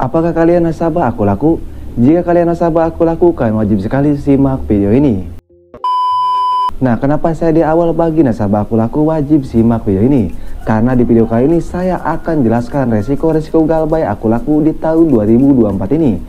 Apakah kalian nasabah Aku Laku? Jika kalian nasabah Aku Laku, kalian wajib sekali simak video ini. Nah, kenapa saya di awal bagi nasabah Aku Laku wajib simak video ini? Karena di video kali ini saya akan jelaskan resiko-resiko galbay Aku Laku di tahun 2024 ini.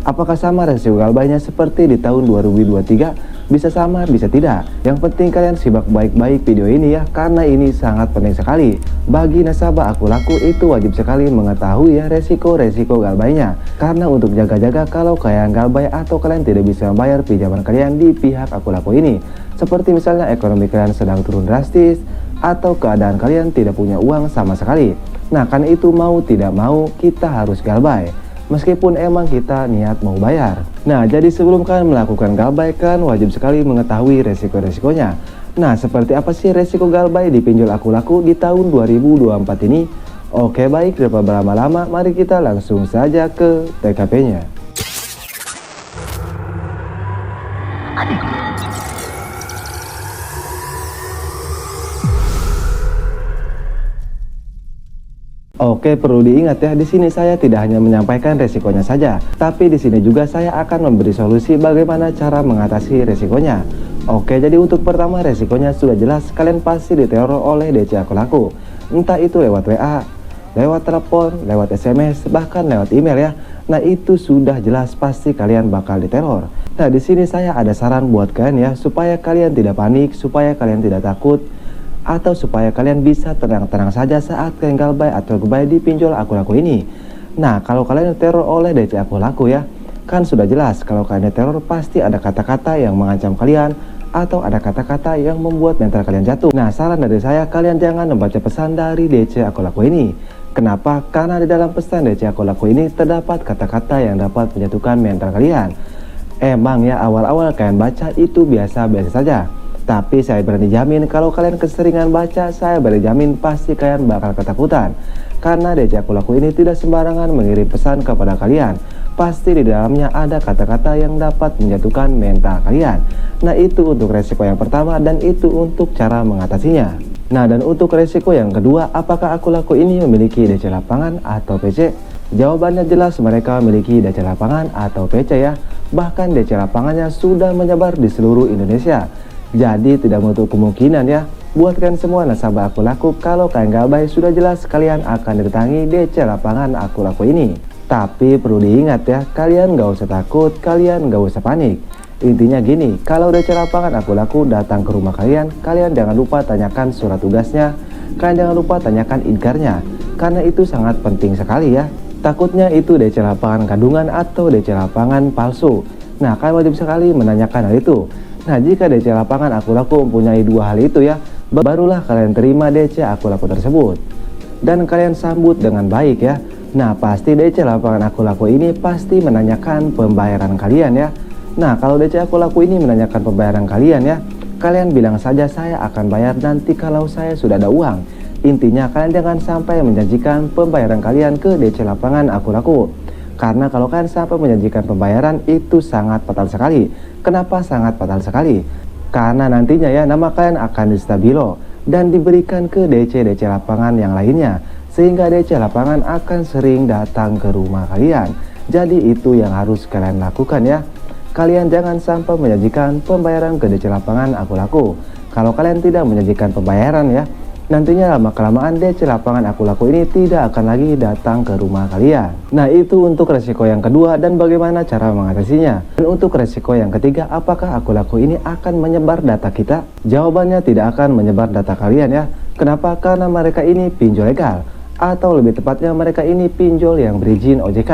Apakah sama resiko galbaynya seperti di tahun 2023? Bisa sama, bisa tidak. Yang penting kalian simak baik-baik video ini ya, karena ini sangat penting sekali. Bagi nasabah Aku Laku itu wajib sekali mengetahui ya resiko-resiko galbaynya. Karena untuk jaga-jaga kalau kalian galbay atau kalian tidak bisa membayar pinjaman kalian di pihak Aku Laku ini. Seperti misalnya ekonomi kalian sedang turun drastis, atau keadaan kalian tidak punya uang sama sekali. Nah, karena itu mau tidak mau kita harus galbay, meskipun emang kita niat mau bayar. Nah, jadi sebelum kalian melakukan galbay, kalian wajib sekali mengetahui resiko-resikonya. Nah, seperti apa sih resiko galbay di pinjol Aku Laku di tahun 2024 ini? Oke, baik, tanpa berlama-lama, mari kita langsung saja ke TKP-nya. Oke, perlu diingat ya, di sini saya tidak hanya menyampaikan resikonya saja, tapi di sini juga saya akan memberi solusi bagaimana cara mengatasi resikonya. Oke, jadi untuk pertama resikonya sudah jelas, kalian pasti diteror oleh DC Aku Laku. Entah itu lewat WA, lewat telepon, lewat SMS, bahkan lewat email ya. Nah, itu sudah jelas pasti kalian bakal diteror. Nah, di sini saya ada saran buat kalian ya, supaya kalian tidak panik, supaya kalian tidak takut, atau supaya kalian bisa tenang-tenang saja saat kalian galbay atau galbay di pinjol Aku Laku ini. Nah, kalau kalian diteror oleh DC Aku Laku ya, kan sudah jelas kalau kalian diteror pasti ada kata-kata yang mengancam kalian, atau ada kata-kata yang membuat mental kalian jatuh. Nah, saran dari saya, kalian jangan membaca pesan dari DC Aku Laku ini. Kenapa? Karena di dalam pesan DC Aku Laku ini terdapat kata-kata yang dapat menjatuhkan mental kalian. Emang ya, awal-awal kalian baca itu biasa-biasa saja, tapi saya berani jamin kalau kalian keseringan baca, saya berani jamin pasti kalian bakal ketakutan. Karena DC Aku Laku ini tidak sembarangan mengirim pesan kepada kalian. Pasti di dalamnya ada kata-kata yang dapat menjatuhkan mental kalian. Nah, itu untuk resiko yang pertama dan itu untuk cara mengatasinya. Nah, dan untuk resiko yang kedua, apakah Aku Laku ini memiliki DC lapangan atau PC? Jawabannya jelas, mereka memiliki DC lapangan atau PC ya. Bahkan DC lapangannya sudah menyebar di seluruh Indonesia. Jadi tidak menutup kemungkinan ya, buat kalian semua nasabah Aku Laku, kalau kalian galbay sudah jelas kalian akan didatangi DC lapangan Aku Laku ini. Tapi perlu diingat ya, kalian gak usah takut, kalian gak usah panik. Intinya gini, kalau DC lapangan Aku Laku datang ke rumah kalian, kalian jangan lupa tanyakan surat tugasnya, kalian jangan lupa tanyakan inkarnya, karena itu sangat penting sekali ya. Takutnya itu DC lapangan kandungan atau DC lapangan palsu. Nah, kalian wajib sekali menanyakan hal itu. Nah, jika DC lapangan Aku Laku mempunyai dua hal itu ya, barulah kalian terima DC Aku Laku tersebut dan kalian sambut dengan baik ya. Nah, pasti DC lapangan Aku Laku ini pasti menanyakan pembayaran kalian ya. Nah, kalau DC Aku Laku ini menanyakan pembayaran kalian ya, kalian bilang saja saya akan bayar nanti kalau saya sudah ada uang. Intinya kalian jangan sampai menjanjikan pembayaran kalian ke DC lapangan Aku Laku. Karena kalau kalian sampai menjanjikan pembayaran itu sangat fatal sekali. Kenapa sangat fatal sekali? Karena nantinya ya nama kalian akan distabilo dan diberikan ke DC lapangan yang lainnya, sehingga DC lapangan akan sering datang ke rumah kalian. Jadi itu yang harus kalian lakukan ya. Kalian jangan sampai menjanjikan pembayaran ke DC lapangan Aku Laku. Kalau kalian tidak menjanjikan pembayaran ya, nantinya lama-kelamaan DC lapangan Aku Laku ini tidak akan lagi datang ke rumah kalian. Nah, itu untuk resiko yang kedua dan bagaimana cara mengatasinya. Dan untuk resiko yang ketiga, apakah Aku Laku ini akan menyebar data kita? Jawabannya tidak akan menyebar data kalian ya. Kenapa? Karena mereka ini pinjol legal, atau lebih tepatnya mereka ini pinjol yang berizin OJK.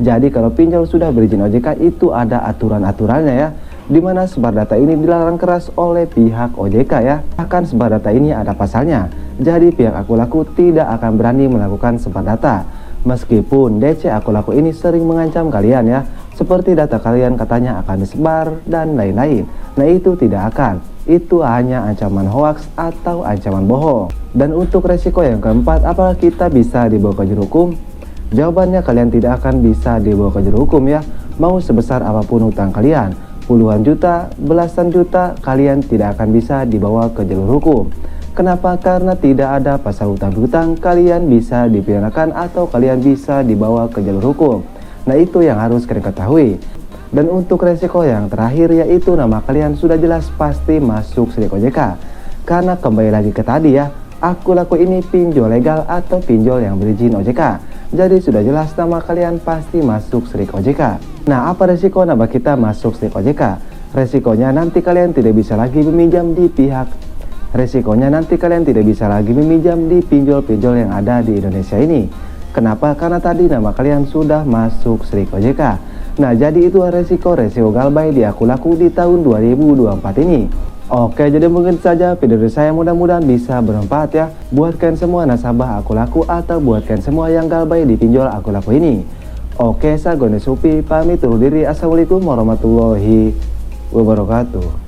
Jadi kalau pinjol sudah berizin OJK itu ada aturan-aturannya ya, dimana sebar data ini dilarang keras oleh pihak OJK ya. Bahkan sebar data ini ada pasalnya. Jadi pihak Aku Laku tidak akan berani melakukan sebar data. Meskipun DC Aku Laku ini sering mengancam kalian ya, seperti data kalian katanya akan disebar dan lain-lain. Nah, itu tidak akan. Itu hanya ancaman hoaks atau ancaman bohong. Dan untuk resiko yang keempat, apakah kita bisa dibawa ke juru hukum? Jawabannya kalian tidak akan bisa dibawa ke juru hukum ya. Mau sebesar apapun hutang kalian, puluhan juta, belasan juta, kalian tidak akan bisa dibawa ke jalur hukum. Kenapa? Karena tidak ada pasal hutang-hutang, kalian bisa dipidanakan atau kalian bisa dibawa ke jalur hukum. Nah, itu yang harus kalian ketahui. Dan untuk resiko yang terakhir, yaitu nama kalian sudah jelas pasti masuk SLIK OJK. Karena kembali lagi ke tadi ya, Akulaku ini pinjol legal atau pinjol yang berizin OJK. Jadi sudah jelas nama kalian pasti masuk SLIK OJK. Nah, apa resiko nama kita masuk SLIK OJK? Resikonya nanti kalian tidak bisa lagi meminjam di pinjol-pinjol yang ada di Indonesia ini. Kenapa? Karena tadi nama kalian sudah masuk SLIK OJK. Nah, jadi itu resiko galbay di Akulaku di tahun 2024 ini. Oke, jadi mungkin saja video dari saya, mudah-mudahan bisa bermanfaat ya buat kalian semua nasabah Akulaku atau buat kalian semua yang galbay di pinjol Akulaku ini. Oke, saya Goni Supi pamit undur diri. Assalamualaikum warahmatullahi wabarakatuh.